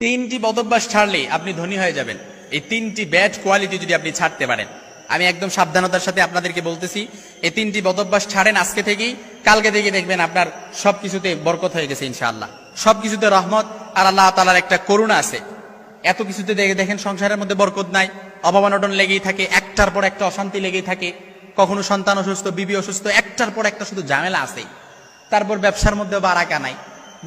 তিনটি বদভ্যাস ছাড়লেই আপনি ধনী হয়ে যাবেন। এই তিনটি ব্যাড কোয়ালিটি যদি আপনি ছাড়তে পারেন, আমি একদম সাবধানতার সাথে আপনাদেরকে বলতেছি, এই তিনটি বদভ্যাস ছাড়েন আজকে থেকেই, কালকে থেকে দেখবেন আপনার সবকিছুতে বরকত হয়ে গেছে ইনশাআল্লাহ। সবকিছুতে রহমত আর আল্লাহ তাআলার একটা করুণা আছে। এত কিছুতে দেখেন সংসারের মধ্যে বরকত নাই, অভাব অনটন লেগেই থাকে, একটার পর একটা অশান্তি লেগেই থাকে, কখনো সন্তান অসুস্থ, বিবি অসুস্থ, একটার পর একটা শুধু ঝামেলা আছে। তারপর ব্যবসার মধ্যে বারাকা নাই,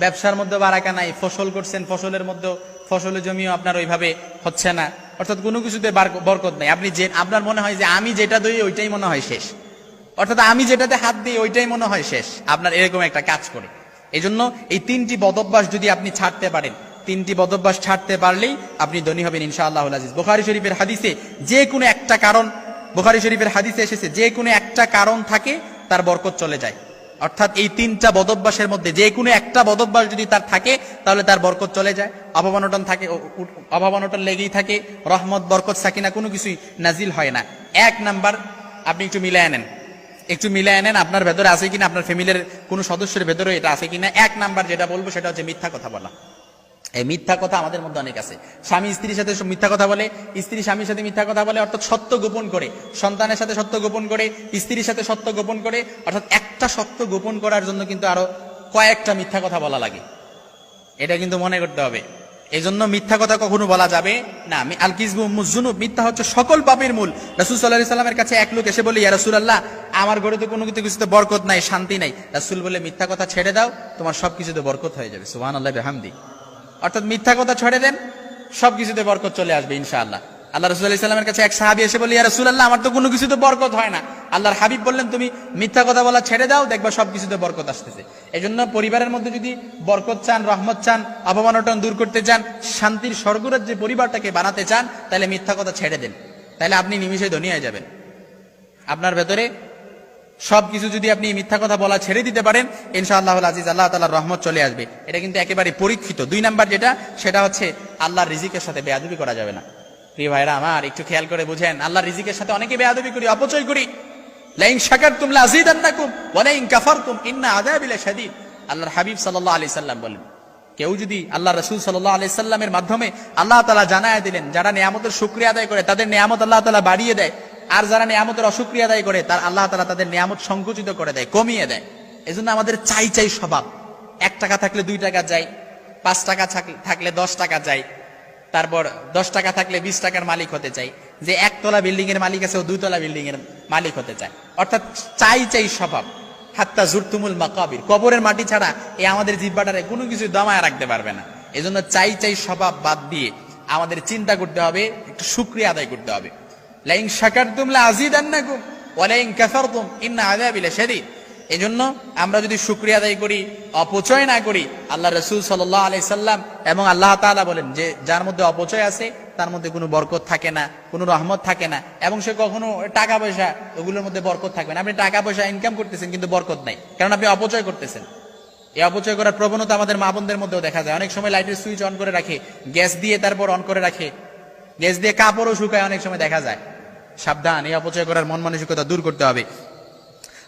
ব্যবসার মধ্যে বারাকা নাই, ফসল করছেন ফসলের মধ্যে ফসলের জমিও আপনার ওইভাবে হচ্ছে না, অর্থাৎ কোনো কিছুতে বরকত নাই। আপনি যে আপনার মনে হয় যে আমি যেটা দিই ওইটাই মনে হয় শেষ, অর্থাৎ আমি যেটাতে হাত দিই ওইটাই মনে হয় শেষ, আপনার এরকম একটা কাজ করে। এই জন্য এই তিনটি বদভ্যাস যদি আপনি ছাড়তে পারেন, তিনটি বদভ্যাস ছাড়তে পারলেই আপনি ধনী হবেন ইনশাআল্লাহুল আজিজ। বুখারী শরীফের হাদিসে যে কোনো একটা কারণ, বুখারী শরীফের হাদিসে এসেছে যে কোনো একটা কারণ থাকে তার বরকত চলে যায়। অর্থাৎ এই তিনটা বদভ্যাসের মধ্যে যে কোনো একটা বদভ্যাস যদি তার থাকে তাহলে তার বরকত চলে যায়। অভাব অনটন থাকে, অভাব অনটন লেগেই থাকে, রহমত বরকত সাকিনা কোনো কিছুই নাজিল হয় না। এক নাম্বার, আপনি একটু মিলায় নেন, একটু মিলায় নেন আপনার ভেতরে আছে কিনা, আপনার ফ্যামিলির কোনো সদস্যের ভেতরে এটা আছে কিনা। এক নাম্বার যেটা বলবো সেটা হচ্ছে মিথ্যা কথা বলা। এই মিথ্যা কথা আমাদের মধ্যে অনেক আছে। স্বামী স্ত্রীর সাথে মিথ্যা কথা বলে, স্ত্রী স্বামীর সাথে মিথ্যা কথা বলে, অর্থাৎ সত্য গোপন করে, সন্তানের সাথে সত্য গোপন করে, স্ত্রীর সাথে সত্য গোপন করে, অর্থাৎ একটা সত্য গোপন করার জন্য কিন্তু আরো কয়েকটা মিথ্যা কথা বলা লাগে, এটা কিন্তু মনে করতে হবে। এই জন্য মিথ্যা কথা কখনো বলা যাবে না। আল কিযবু উম্মুজ যুনুব, মিথ্যা হচ্ছে সকল পাপের মূল। রাসূল সাল্লাল্লাহু আলাইহি সাল্লামের কাছে এক লোক এসে বলে, ইয়া রাসূলুল্লাহ, আমার ঘরে তো কোনো কিছুতে বরকত নাই, শান্তি নাই। রাসূল বলে, মিথ্যা কথা ছেড়ে দাও, তোমার সবকিছুতে বরকত হয়ে যাবে। সুবহানাল্লাহি ওয়া বিহামদি। অর্থাৎ মিথ্যা কথা ছেড়ে দেন, সবকিছুতে বরকত চলে আসবে ইনশাআল্লাহ। আল্লাহ রাসূল সাল্লাল্লাহু আলাইহি সাল্লামের কাছে এক সাহাবী এসে বলে, ইয়া রাসূলুল্লাহ, আমার তো কোনো কিছুতে বরকত হয় না। আল্লাহর হাবিব বললেন, তুমি মিথ্যা কথা বলা ছেড়ে দাও, দেখবা সবকিছুতে বরকত আসতেছে। এজন্য পরিবারের মধ্যে যদি বরকত চান, রহমত চান, অভাব অনটন দূর করতে চান, শান্তির স্বর্গরাজ্যে পরিবারটাকে বানাতে চান, তাহলে মিথ্যা কথা ছেড়ে দেন, তাহলে আপনি নিমিষে ধনী হয়ে যাবেন। আপনার ভেতরে সবকিছু যদি আপনি মিথ্যা কথা বলা ছেড়ে দিতে পারেন, ইনশাআল্লাহুল আজিজ আল্লাহ তাআলার রহমত চলে আসবে। এটা কিন্তু একেবারে পরীক্ষিত। দুই নাম্বার যেটা, সেটা হচ্ছে আল্লাহর রিজিকের সাথে বেয়াদবি করা যাবে না। প্রিয় ভাইরা আমার, একটু খেয়াল করে বুঝেন, আল্লাহর রিজিকের সাথে অনেকে বেয়াদবি করি, অপচয় করি। লাইন শাকারতুম লাযীদান্নাকুম ওয়া লাইন কাফারতুম ইন্না আযাবি লাশাদীদ। আল্লাহর হাবিব সাল্লাল্লাহু আলাইহি সাল্লাম বলেন, কেউ যদি আল্লাহ রাসূল সাল্লাল্লাহু আলাইহি সাল্লামের মাধ্যমে আল্লাহ তাআলা জানায় দিলেন, যারা নিয়ামতের শুকরিয়া আদায় করে তাদের নিয়ামত আল্লাহ তাআলা বাড়িয়ে দেয়, আর যারা নিয়ামতের অশুকরিয়া আদায় করে তার আল্লাহ তাআলা তাদের নিয়ামত সংকুচিত করে দেয়, কমিয়ে দেয়। এজন্য আমাদের চাই চাই স্বভাব। 1 টাকা থাকলে 2 টাকা যায়, 5 টাকা থাকলে 10 টাকা যায়, তারপর 10 টাকা থাকলে 20 টাকার মালিক হতে চাই। যে 1 তলা বিল্ডিং এর মালিক আছে ও 2 তলা বিল্ডিং এর মালিক হতে চায়। অর্থাৎ চাই চাই স্বভাব। হাত্তা জুরতুমুল মাকাবির, কবরের মাটি ছাড়া এই আমাদের জিহ্বাটারে কোনো কিছু দমায় রাখতে পারবে না। এজন্য চাই চাই স্বভাব বাদ দিয়ে আমাদের চিন্তা করতে হবে, একটু শুকরিয়া আদায় করতে হবে। লাইন শাকারতুম লাযীদান্নাকুম ওয়া লাইন কাফারতুম ইন্না আযাবি লাশাদীদ। এজন্য আমরা যদি শুকরিয়া আদায় করি, অপচয় না করি, আল্লাহ রাসূল সাল্লাল্লাহু আলাইহি সাল্লাম এবং আল্লাহ তাআলা বলেন যে যার মধ্যে অপচয় আছে তার মধ্যে কোনো বরকত থাকে না, কোনো রহমত থাকে না, এবং সে কখনো টাকা পয়সা ওগুলোর মধ্যে বরকত থাকবে না। আপনি টাকা পয়সা ইনকাম করতেছেন কিন্তু বরকত নাই, কারণ আপনি অপচয় করতেছেন। এই অপচয় করার প্রবণতা আমাদের মা বোনদের মধ্যেও দেখা যায়। অনেক সময় লাইটের সুইচ অন করে রাখে, গ্যাস দিয়ে তারপর অন করে রাখে, গ্যাস দিয়ে কাপড়ও শুকায়, অনেক সময় দেখা যায়। সাবধান, এই অপচয় করার মন মানসিকতা দূর করতে হবে।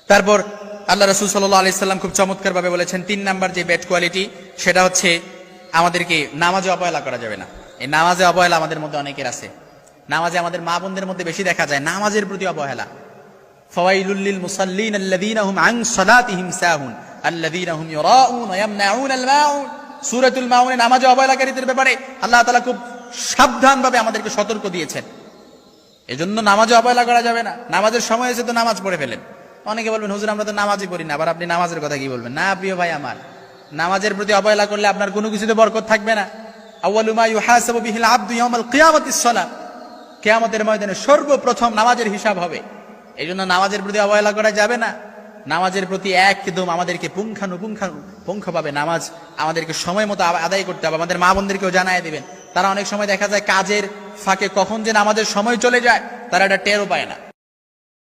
তারপর আল্লাহ রাসূল সাল্লাল্লাহু আলাইহি সাল্লাম খুব চমৎকার ভাবে বলেছেন, 3 নাম্বার যে ব্যাড কোয়ালিটি, সেটা হচ্ছে আমাদেরকে নামাজে অবহেলা করা যাবে না। এই নামাজে অবহেলা আমাদের মধ্যে অনেকের আছে। নামাজে আমাদের মা বোনদের মধ্যে বেশি দেখা যায় নামাজের প্রতি অবহেলা। ফাওয়াইলুল লিল মুসাল্লিন আল্লাযীনা হুম আন সালাতিহিম সাহুন আল্লাযীনা হুম ইউরাউন ওয়া ইয়ামনাউনাল মাউন। সূরাতুল মাউনে নামাজে অবহেলাকারীদের ব্যাপারে আল্লাহ তাআলা খুব সাবধানভাবে আমাদেরকে সতর্ক দিয়েছেন। এজন্য নামাজে অবহেলা করা যাবে না। নামাজের সময় এসে তো নামাজ পড়ে ফেলেন। অনেকে বলবেন, হুজুর আমরা তো নামাজই পড়ি না, আবার আপনি নামাজের কথা কি বলবেন? না প্রিয় ভাই আমার, নামাজের প্রতি অবহেলা করলে আপনার কোনো কিছুতে বরকত থাকবে না। আউয়ালু মা ইউহাসাবু বিহিল আবদু ইয়াউমাল কিয়ামাতিস সালাহ, কিয়ামতের ময়দানে সর্বপ্রথম নামাজের হিসাব হবে। এইজন্য নামাজের প্রতি অবহেলা করা যাবে না। নামাজের প্রতি একদম আমাদেরকে পুঙ্খানুপুঙ্খভাবে নামাজ আমাদেরকে সময় মতো আদায় করতে হবে। আমাদের মা বোনদেরকেও জানায় দিবেন। তারা অনেক সময় দেখা যায় কাজের ফাঁকে কখন যে নামাজের সময় চলে যায় তারা এটা টেরও পায় না।